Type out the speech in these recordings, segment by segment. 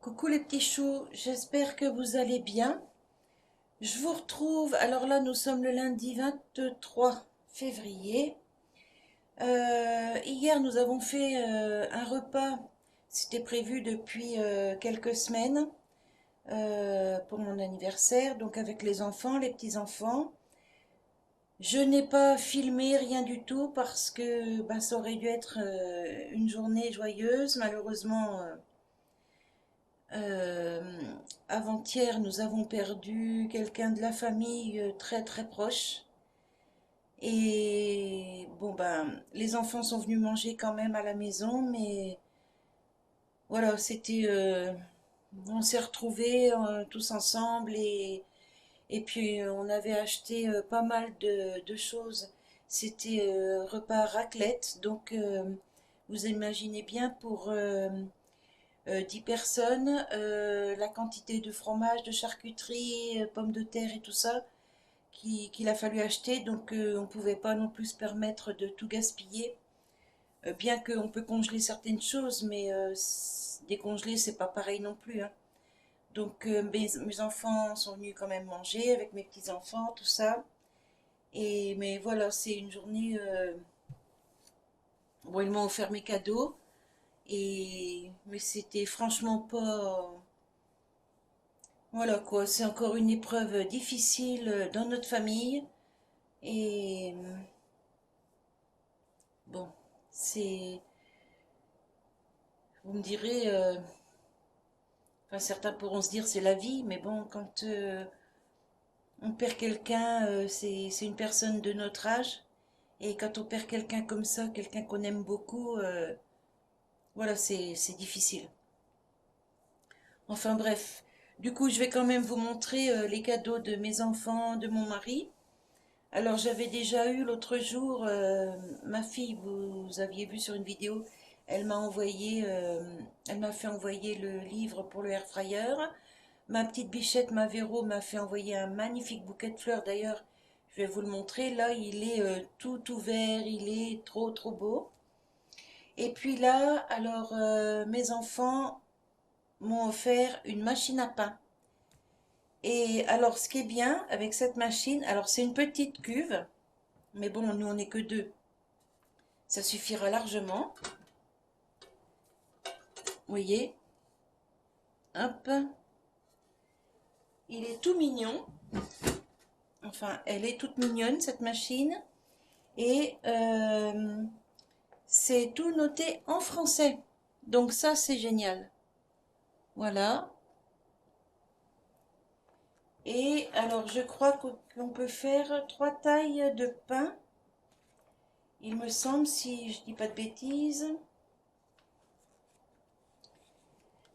Coucou les petits choux, j'espère que vous allez bien. Je vous retrouve, alors là nous sommes le lundi 23 février. Hier nous avons fait un repas, c'était prévu depuis quelques semaines pour mon anniversaire, donc avec les enfants, les petits-enfants. Je n'ai pas filmé rien du tout parce que ça aurait dû être une journée joyeuse. Malheureusement, Euh, avant-hier, nous avons perdu quelqu'un de la famille très très proche. Et bon les enfants sont venus manger quand même à la maison, mais voilà, on s'est retrouvés tous ensemble et puis on avait acheté pas mal de choses. C'était repas raclette, donc vous imaginez bien pour 10 personnes, la quantité de fromage, de charcuterie, pommes de terre et tout ça qu'il a fallu acheter. Donc on ne pouvait pas non plus se permettre de tout gaspiller. Bien qu'on peut congeler certaines choses, mais décongeler, c'est pas pareil non plus, hein. Donc mes enfants sont venus quand même manger avec mes petits-enfants, tout ça. Mais voilà, c'est une journée... bon, ils m'ont offert mes cadeaux. Mais c'était franchement pas... Voilà quoi, c'est encore une épreuve difficile dans notre famille. Et bon, c'est, vous me direz, enfin certains pourront se dire c'est la vie, mais bon, quand on perd quelqu'un, c'est une personne de notre âge. Et quand on perd quelqu'un comme ça, quelqu'un qu'on aime beaucoup, voilà, c'est difficile. Enfin bref, du coup, je vais quand même vous montrer les cadeaux de mes enfants, de mon mari. Alors j'avais déjà eu l'autre jour, ma fille, vous aviez vu sur une vidéo, elle m'a fait envoyer le livre pour le air fryer. Ma petite bichette, ma Véro, m'a fait envoyer un magnifique bouquet de fleurs. D'ailleurs, je vais vous le montrer. Là, il est tout ouvert, il est trop trop beau. Et puis là, alors mes enfants m'ont offert une machine à pain. Et alors, ce qui est bien avec cette machine, alors c'est une petite cuve. Mais bon, nous, on n'est que deux. Ça suffira largement. Vous voyez, hop. Il est tout mignon. Enfin, elle est toute mignonne, cette machine. Et c'est tout noté en français. Donc ça, c'est génial. Voilà. Et alors, je crois qu'on peut faire 3 tailles de pain. Il me semble, si je dis pas de bêtises.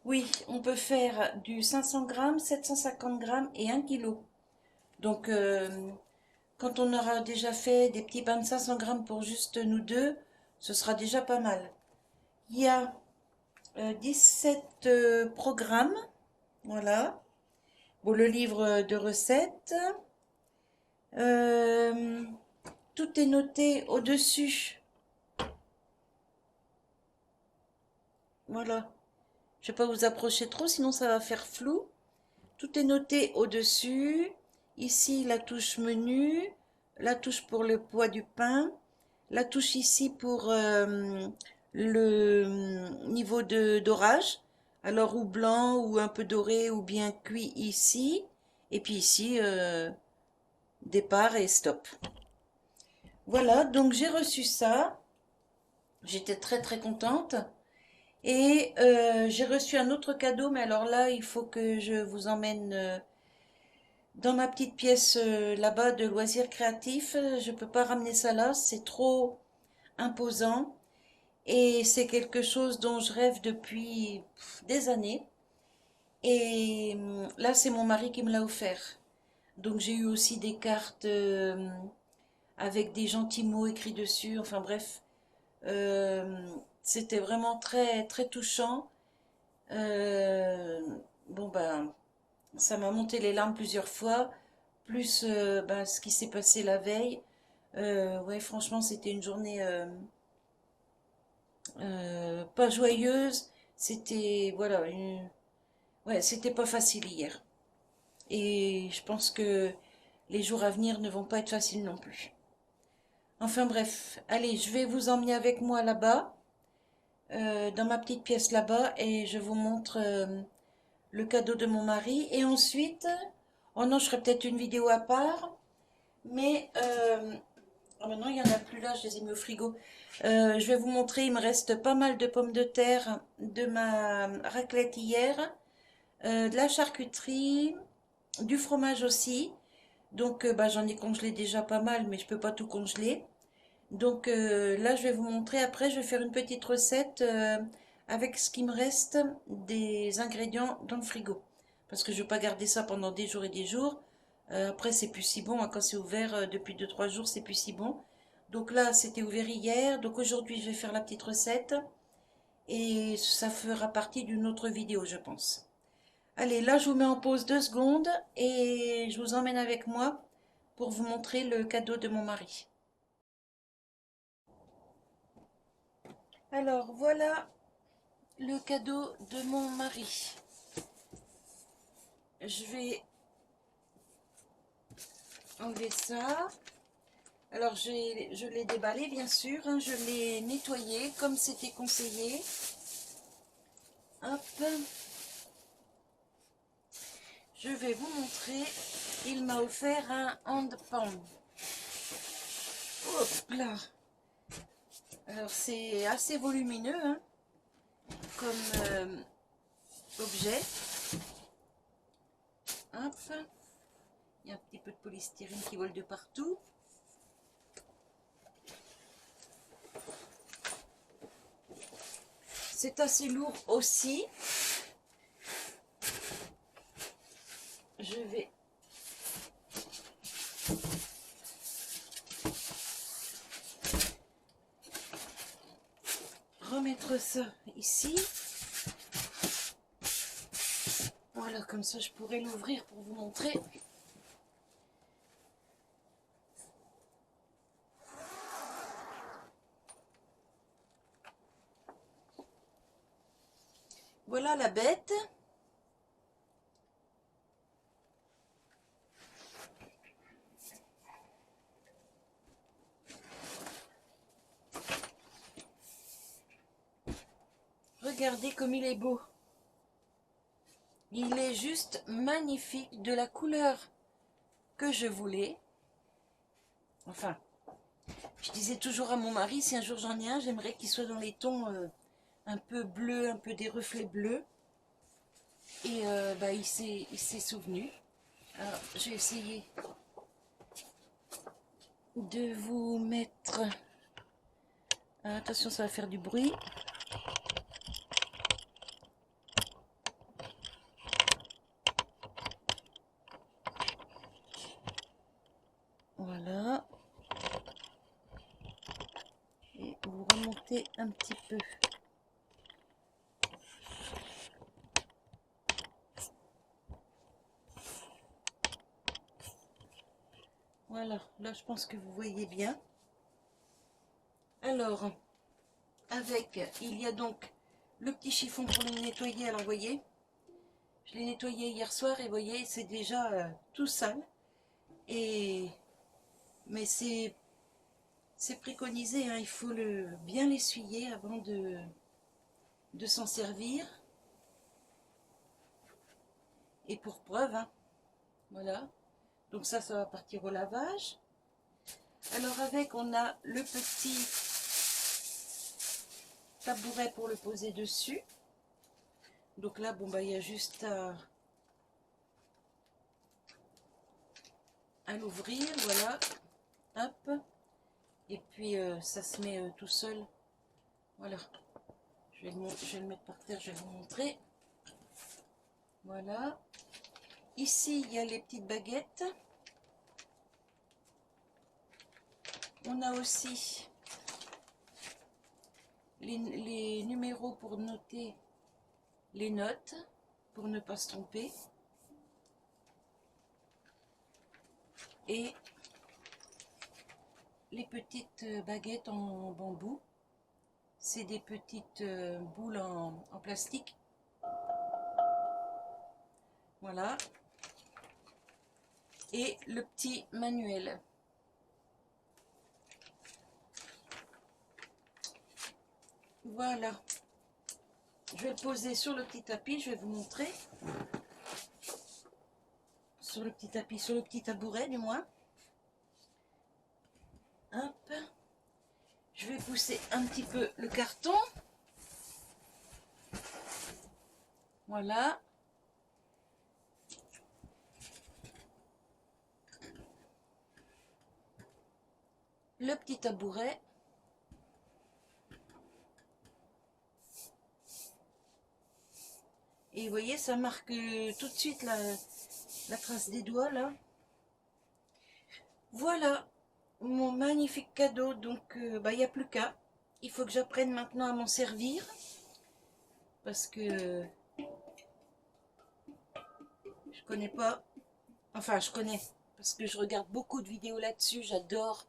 Oui, on peut faire du 500 grammes, 750 grammes et 1 kg. Donc, quand on aura déjà fait des petits pains de 500 grammes pour juste nous deux, ce sera déjà pas mal. Il y a 17 programmes, voilà. Bon, le livre de recettes. Euh, Tout est noté au-dessus. Voilà. Je ne vais pas vous approcher trop, sinon ça va faire flou. Tout est noté au-dessus. Ici, la touche menu, la touche pour le poids du pain, la touche ici pour le niveau de d'orage. Alors, ou blanc, ou un peu doré, ou bien cuit ici. Et puis ici, départ et stop. Voilà, donc j'ai reçu ça. J'étais très très contente. Et j'ai reçu un autre cadeau, mais alors là, il faut que je vous emmène dans ma petite pièce là-bas de loisirs créatifs. Je ne peux pas ramener ça là, c'est trop imposant. Et c'est quelque chose dont je rêve depuis des années. Et là, c'est mon mari qui me l'a offert. Donc j'ai eu aussi des cartes avec des gentils mots écrits dessus. Enfin bref, euh, c'était vraiment très très touchant. Euh, bon ça m'a monté les larmes plusieurs fois. Plus ce qui s'est passé la veille. Ouais, franchement, c'était une journée pas joyeuse. C'était voilà, Ouais, c'était pas facile hier. Et je pense que les jours à venir ne vont pas être faciles non plus. Enfin bref, allez, je vais vous emmener avec moi là-bas, dans ma petite pièce là-bas, et je vous montre le cadeau de mon mari. Et ensuite, oh non, je ferai peut-être une vidéo à part, mais oh maintenant il n'y en a plus là, je les ai mis au frigo. Je vais vous montrer, il me reste pas mal de pommes de terre de ma raclette hier, de la charcuterie, du fromage aussi. Donc bah, j'en ai congelé déjà pas mal, mais je peux pas tout congeler. Donc là, je vais vous montrer. Après, je vais faire une petite recette avec ce qui me reste des ingrédients dans le frigo. Parce que je ne vais pas garder ça pendant des jours et des jours. Après, c'est plus si bon, hein. Quand c'est ouvert depuis 2 3 jours, c'est plus si bon. Donc là, c'était ouvert hier. Donc aujourd'hui, je vais faire la petite recette. Et ça fera partie d'une autre vidéo, je pense. Allez, là, je vous mets en pause 2 secondes. Et je vous emmène avec moi pour vous montrer le cadeau de mon mari. Alors voilà le cadeau de mon mari. Je vais enlever ça. Alors je l'ai déballé bien sûr, hein, je l'ai nettoyé comme c'était conseillé. Hop. Je vais vous montrer. Il m'a offert un handpan. Hop là. Alors c'est assez volumineux hein, comme objet. Hop. Il y a un petit peu de polystyrène qui vole de partout. C'est assez lourd aussi. Je vais remettre ça ici. Voilà, comme ça je pourrais l'ouvrir pour vous montrer. Voilà la bête. Regardez comme il est beau. Il est juste magnifique, de la couleur que je voulais. Enfin, je disais toujours à mon mari, si un jour j'en ai un, j'aimerais qu'il soit dans les tons un peu bleus, un peu des reflets bleus. Et bah, il s'est souvenu. Alors, je vais essayer de vous mettre... attention, ça va faire du bruit. Voilà. Et vous remontez un petit peu. Voilà, là je pense que vous voyez bien. Alors, il y a donc le petit chiffon pour le nettoyer. Alors, vous voyez, je l'ai nettoyé hier soir et vous voyez, c'est déjà tout sale. Mais c'est préconisé, hein, il faut bien l'essuyer avant de s'en servir. Et pour preuve, hein, voilà. Donc ça va partir au lavage. Alors on a le petit tabouret pour le poser dessus. Donc là, bon bah il y a juste à l'ouvrir, voilà. Hop. Et puis ça se met tout seul. Voilà. Je vais le mettre par terre, je vais vous montrer. Voilà. Ici, il y a les petites baguettes. On a aussi les numéros pour noter les notes, pour ne pas se tromper. Et les petites baguettes en bambou. C'est des petites boules en plastique. Voilà. Et le petit manuel. Voilà. Je vais le poser sur le petit tapis, je vais vous montrer. Sur le petit tapis, sur le petit tabouret du moins. Hop. Je vais pousser un petit peu le carton. Voilà. Le petit tabouret. Et vous voyez, ça marque tout de suite la trace des doigts là. Voilà mon magnifique cadeau. Donc, il n'y a plus qu'à. Il faut que j'apprenne maintenant à m'en servir. Parce que je connais pas. Enfin, je connais. Parce que je regarde beaucoup de vidéos là-dessus. J'adore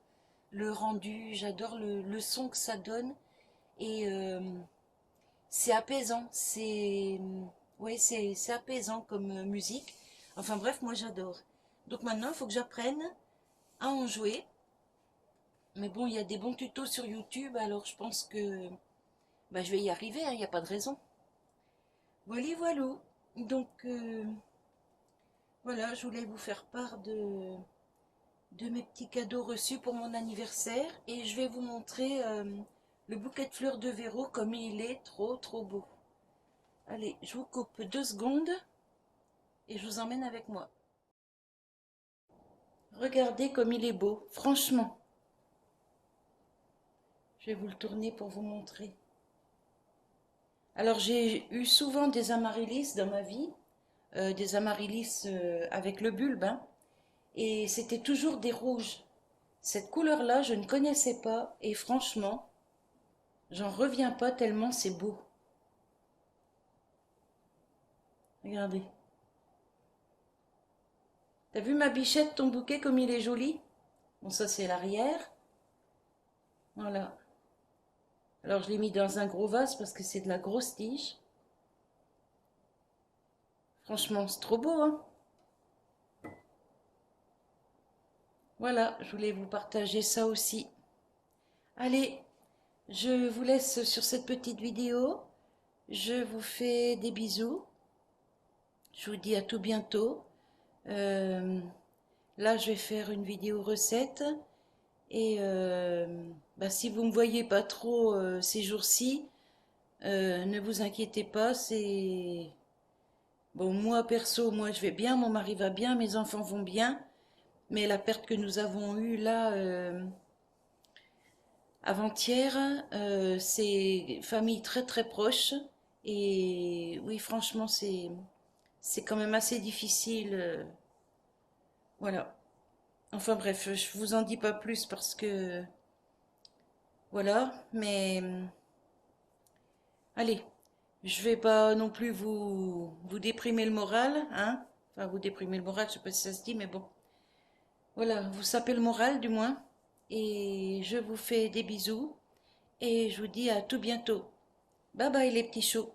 le rendu. J'adore le son que ça donne. Et c'est apaisant. Ouais, c'est apaisant comme musique. Enfin bref, moi j'adore. Donc maintenant, il faut que j'apprenne à en jouer. Mais bon, il y a des bons tutos sur YouTube, alors je pense que bah, je vais y arriver, il n'y a pas de raison. Voilà, voilà. Donc, voilà, je voulais vous faire part de mes petits cadeaux reçus pour mon anniversaire. Et je vais vous montrer le bouquet de fleurs de Véro comme il est trop, trop beau. Allez, je vous coupe 2 secondes et je vous emmène avec moi. Regardez comme il est beau, franchement. Je vais vous le tourner pour vous montrer. Alors j'ai eu souvent des amaryllis dans ma vie, des amaryllis avec le bulbe, hein, et c'était toujours des rouges. Cette couleur-là, je ne connaissais pas, et franchement, j'en reviens pas tellement c'est beau. Regardez. T'as vu ma bichette, ton bouquet, comme il est joli? Bon, ça c'est l'arrière. Voilà. Alors je l'ai mis dans un gros vase parce que c'est de la grosse tige. Franchement, c'est trop beau, hein? Voilà, je voulais vous partager ça aussi. Allez, je vous laisse sur cette petite vidéo. Je vous fais des bisous. Je vous dis à tout bientôt. Euh, Là, je vais faire une vidéo recette. Et bah, si vous ne me voyez pas trop ces jours-ci, ne vous inquiétez pas. C'est bon, moi perso, moi je vais bien, mon mari va bien, mes enfants vont bien. Mais la perte que nous avons eue là avant-hier, c'est famille très très proche. Et oui, franchement, c'est quand même assez difficile. Voilà. Enfin bref, je vous en dis pas plus parce que voilà. Mais allez, je vais pas non plus vous déprimer le moral, hein. Enfin, vous déprimer le moral, je sais pas si ça se dit, mais bon. Voilà, vous sapez le moral du moins. Et je vous fais des bisous. Et je vous dis à tout bientôt. Bye bye les petits choux.